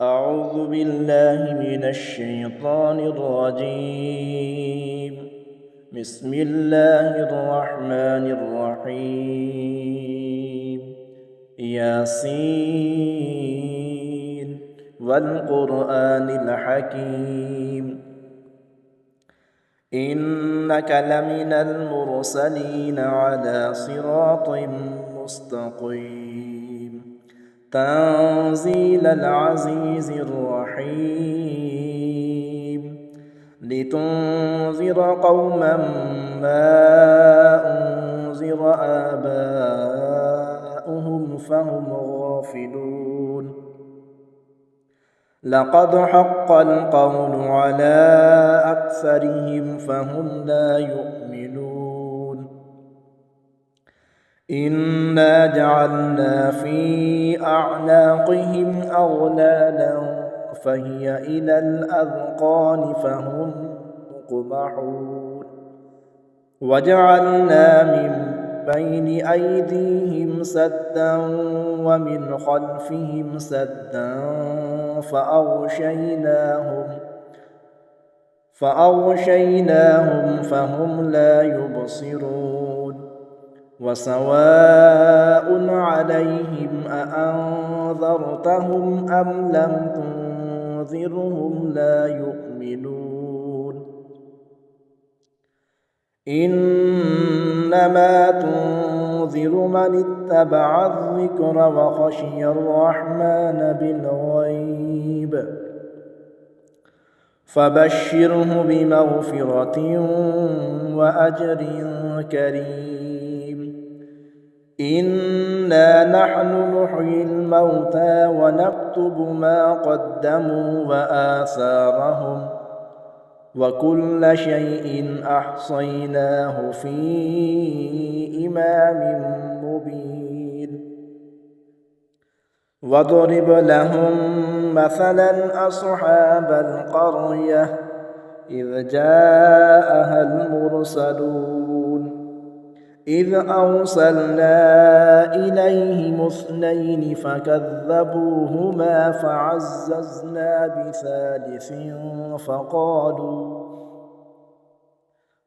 أعوذ بالله من الشيطان الرجيم. بسم الله الرحمن الرحيم. ياسين والقرآن الحكيم إنك لمن المرسلين على صراط مستقيم تنزيل العزيز الرحيم لتنذر قوما ما أنذر آباؤهم فهم غافلون لقد حق القول على أكثرهم فهم لا يؤمنون إنا جعلنا في أعناقهم أغلالا فهي إلى الأذقان فهم مقمحون وجعلنا من بين أيديهم سدا ومن خلفهم سدا فأغشيناهم فهم لا يبصرون وسواء عليهم أأنذرتهم أم لم تنذرهم لا يؤمنون إنما تنذر من اتبع الذكر وخشي الرحمن بالغيب فبشره بمغفرة وأجر كريم إنا نحن نحيي الموتى ونكتب ما قدموا وآثارهم وكل شيء أحصيناه في إمام مبين واضرب لهم مثلا أصحاب القرية إذ جاءها المرسلون إذ أرسلنا إليهم اثنين فكذبوهما فعززنا بثالث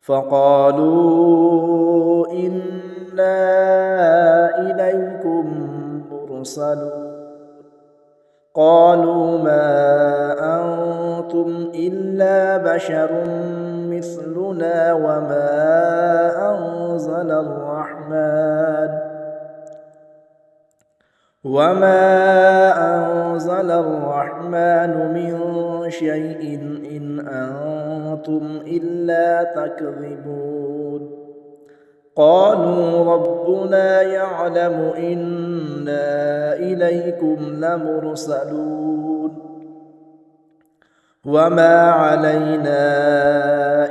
فقالوا إنا إليكم مرسلون قالوا ما أنتم إلا بشر مثلنا وما أنزل الرحمن من شيء إن أنتم إلا تكذبون قالوا ربنا يعلم إنا إليكم لمرسلون وما علينا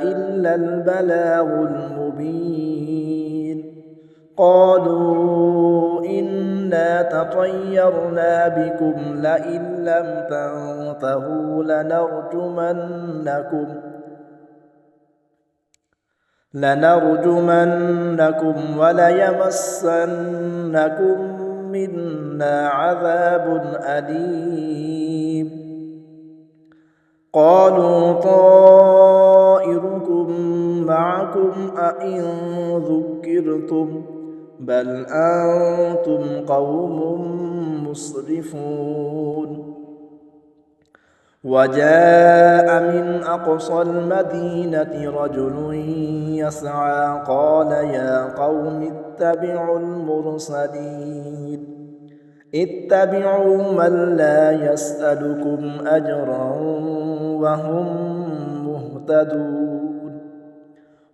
إلا البلاغ المبين قالوا إنا تطيرنا بكم لئن لم تنتهوا لنرجمنكم وليمسنكم منا عذاب أليم قالوا طائركم معكم أئن ذكرتم بل أنتم قوم مسرفون وجاء من أقصى المدينة رجل يسعى قال يا قوم اتبعوا المرسلين اتبعوا من لا يسألكم أجرا وهم مهتدون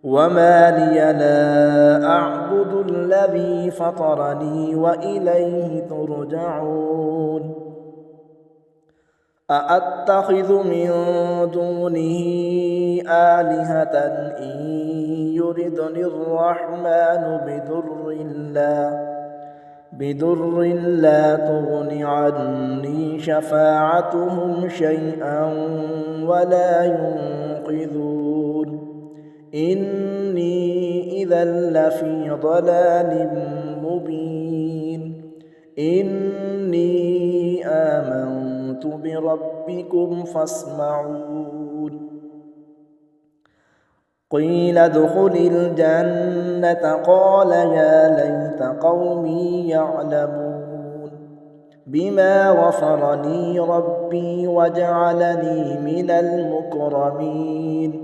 وما لي لا أعبد الذي فطرني وإليه ترجعون أأتخذ من دونه آلهة إن يردني الرحمن بضر لا تغن عني شفاعتهم شيئا ولا ينقذون إني إذا لفي ضلال مبين إني آمنت آمنت بربكم فاسمعون قيل ادخل الجنة قال يا ليت قومي يعلمون بما غفر لي ربي وجعلني من المكرمين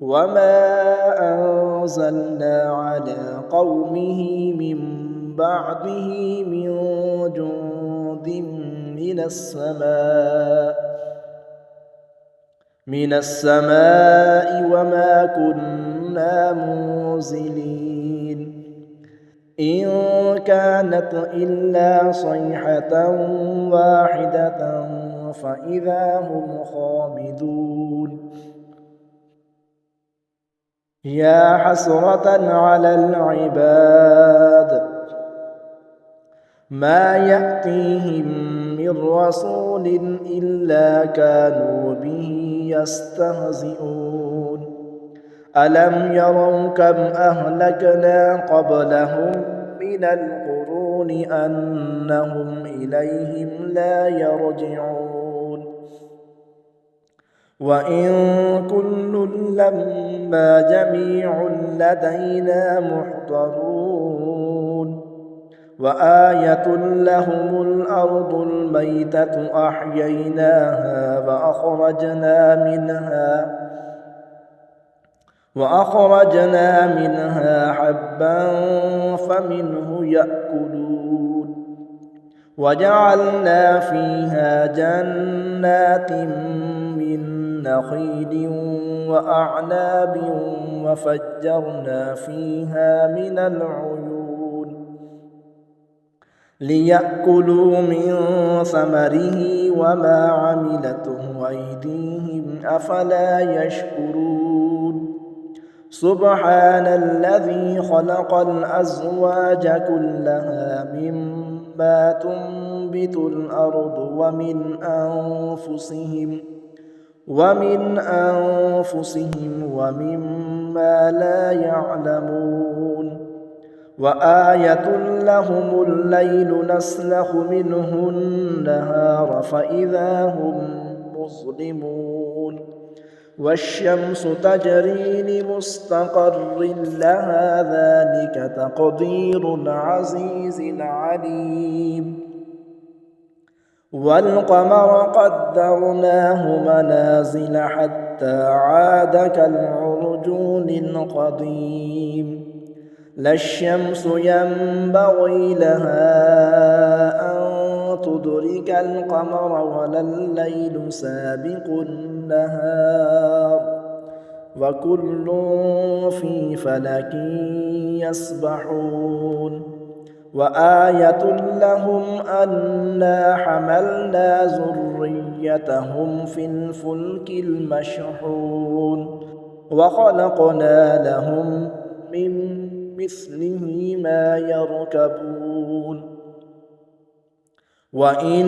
وما أنزلنا على قومه من بعده من جند من السماء وما كنا منزلين إن كانت إلا صيحة واحدة فإذا هم خامدون يا حسرة على العباد ما يأتيهم من رسول إلا كانوا به يستهزئون ألم يروا كم أهلكنا قبلهم من القرون أنهم إليهم لا يرجعون وإن كل لما جميع لدينا محضرون وآية لهم الأرض الميتة أحييناها وأخرجنا منها حبا فمنه يأكلون وجعلنا فيها جنات من نخيل وأعناب وفجرنا فيها من العيون ليأكلوا من ثمره وما عملته أيديهم أفلا يشكرون سبحان الذي خلق الأزواج كلها مما تنبت الأرض ومن أنفسهم ومما لا يعلمون وآية لهم الليل نسلخ منه النهار فإذا هم مظلمون والشمس تجري لمستقر لها ذلك تقدير العزيز العليم والقمر قدرناه منازل حتى عاد كالعرجون القديم لا الشمس ينبغي لها أن تدرك القمر ولا الليل سابق النهار وكل في فلك يسبحون وآية لهم أنا حملنا ذريتهم في الفلك المشحون وخلقنا لهم من مثله ما يركبون وإن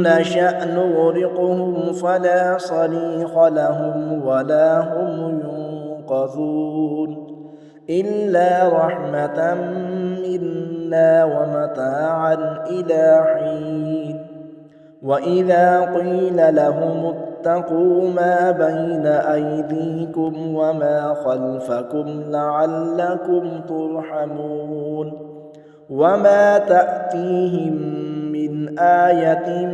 نشأ نغرقهم فلا صريخ لهم ولا هم ينقذون إلا رحمة منا ومتاعا إلى حين وإذا قيل لهم اتقوا ما بين أيديكم وما خلفكم لعلكم ترحمون وما تأتيهم من آية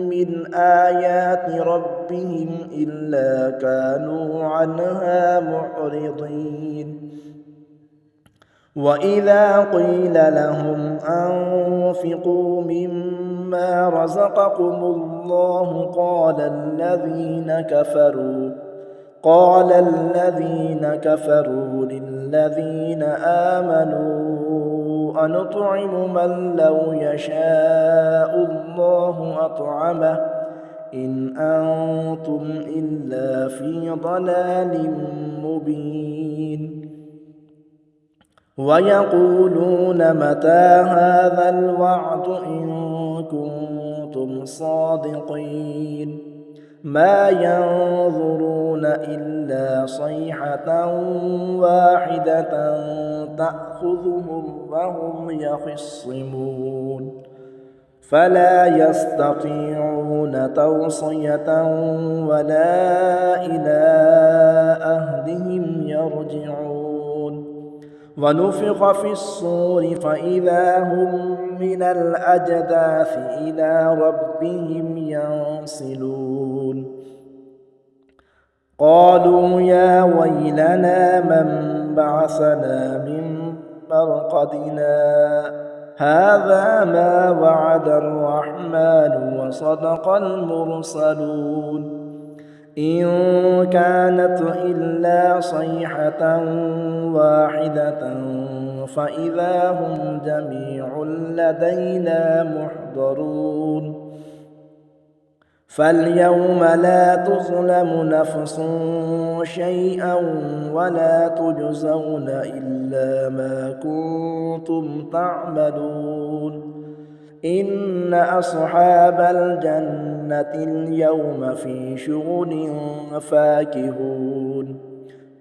من آيات ربهم إلا كانوا عنها معرضين وإذا قيل لهم أنفقوا مما رزقكم الله قال الذين كفروا للذين آمنوا أنطعم من لو يشاء الله أطعمه إن أنتم إلا في ضلال مبين ويقولون متى هذا الوعد إن كنتم صادقين ما ينظرون إلا صيحة واحدة تأخذهم وهم يخصمون فلا يستطيعون توصية ولا إلى أهلهم يرجعون ونفخ في الصور فإذا هم من الأجداث إلى ربهم ينسلون قالوا يا ويلنا من بعثنا من مرقدنا هذا ما وعد الرحمن وصدق المرسلون إن كانت إلا صيحة واحدة فإذا هم جميع لدينا محضرون فاليوم لا تظلم نفس شيئا ولا تجزون إلا ما كنتم تعملون إن أصحاب الجنة اليوم في شغل فاكهون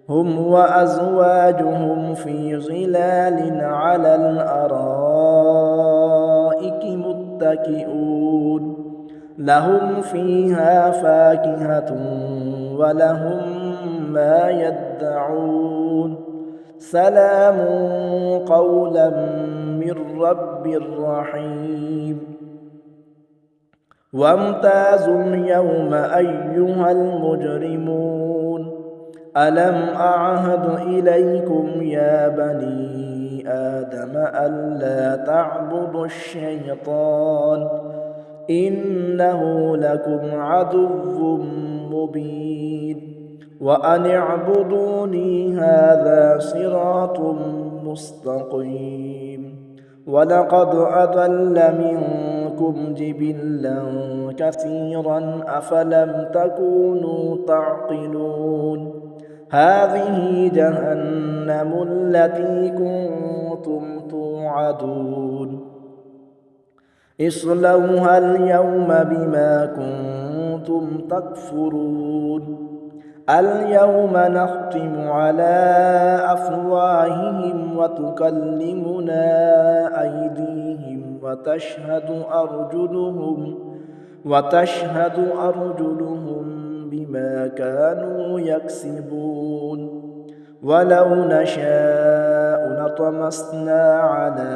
هم وأزواجهم في ظلال على الأرائك متكئون لهم فيها فاكهة ولهم ما يدعون سلام قولا من رب رحيم وامتازوا اليوم أيها المجرمون ألم أعهد إليكم يا بني آدم ألا تعبدوا الشيطان إنه لكم عدو مبين وأن اعبدوني هذا صراط مستقيم ولقد أضل منكم جبلا كثيرا أفلم تكونوا تعقلون هذه جهنم التي كنتم توعدون اصلوها اليوم بما كنتم تكفرون اليوم نختم على أفواههم وتكلمنا أيديهم وتشهد أرجلهم بما كانوا يكسبون ولو نشاء لطمسنا على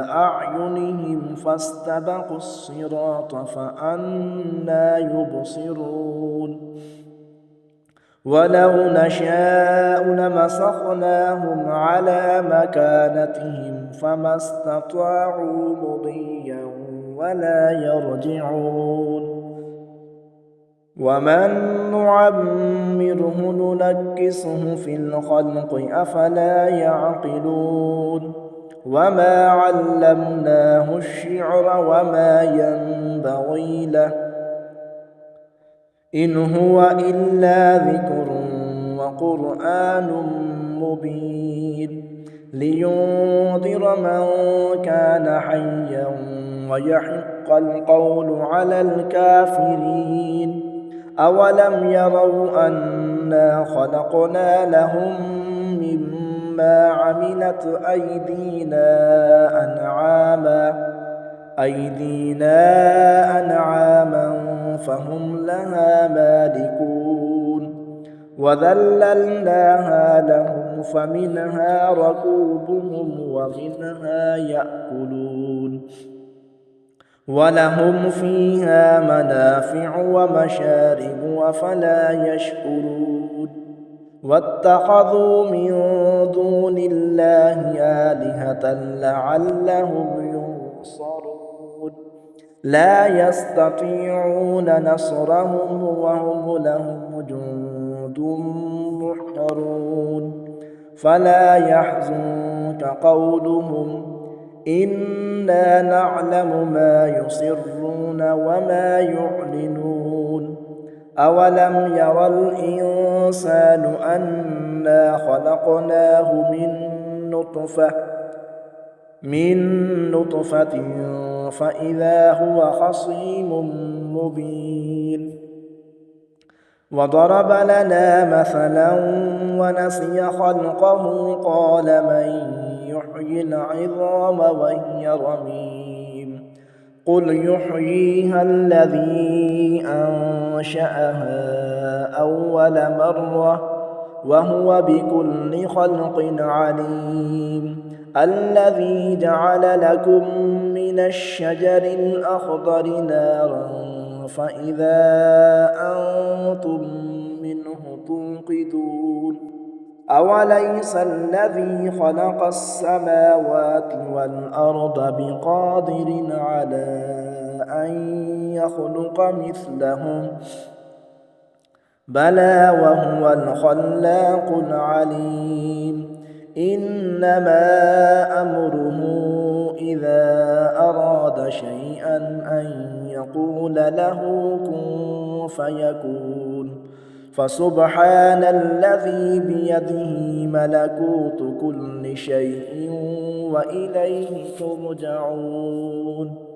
أعينهم فاستبقوا الصراط فأنى يبصرون ولو نشاء لمسخناهم على مكانتهم فما استطاعوا مضيا ولا يرجعون ومن نعمره ننكسه في الخلق أفلا يعقلون وما علمناه الشعر وما ينبغي له إن هو إلا ذكر وقرآن مبين لينذر من كان حيا ويحق القول على الكافرين أولم يروا أنا خلقنا لهم مما عملت أنعاما فهم لها مالكون وذللناها لهم فمنها ركوبهم ومنها يأكلون ولهم فيها منافع ومشارب أفلا يشكرون واتخذوا من دون الله آلهة لعلهم ينصرون لا يستطيعون نصرهم وهم لهم جند محضرون فلا يحزنك قولهم إنا نعلم ما يسرون وما يعلنون أولم يرى الإنسان أنا خلقناه من نطفة فإذا هو خصيم مبين وضرب لنا مثلا ونسي خلقه قال من يحيي العظام وهي رميم قل يحييها الذي أنشأها أول مرة وهو بكل خلق عليم الذي جعل لكم من الشجر الأخضر نارا فإذا أنتم منه توقدون أوليس الذي خلق السماوات والأرض بقادر على أن يخلق مثلهم بلى وهو الخلاق العليم إنما أمره إذا أراد شيئا أن يقول له كن فيكون فسبحان الذي بيده ملكوت كل شيء وإليه ترجعون